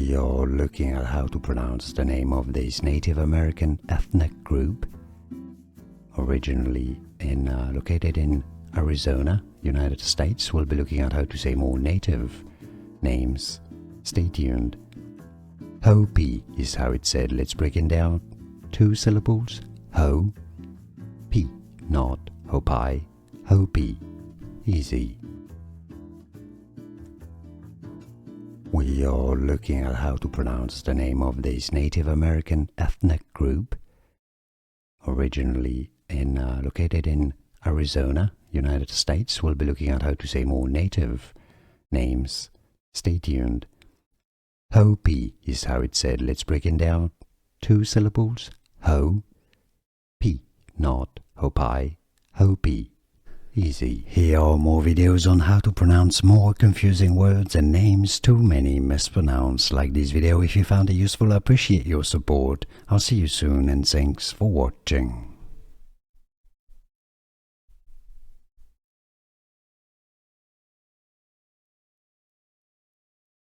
We are looking at how to pronounce the name of this Native American ethnic group, originally located in Arizona, United States. We'll be looking at how to say more native names. Stay tuned. Hopi is how it's said. Let's break it down. 2 syllables. Ho-pi, not Hopi. Hopi. Easy. We are looking at how to pronounce the name of this Native American ethnic group, originally located in Arizona, United States. We'll be looking at how to say more native names. Stay tuned. Hopi is how it's said. Let's break it down. 2 syllables. Ho-pi, not Hopi. Hopi. Easy. Here are more videos on how to pronounce more confusing words and names too many mispronounced. Like this video if you found it useful. I appreciate your support. I'll see you soon and thanks for watching.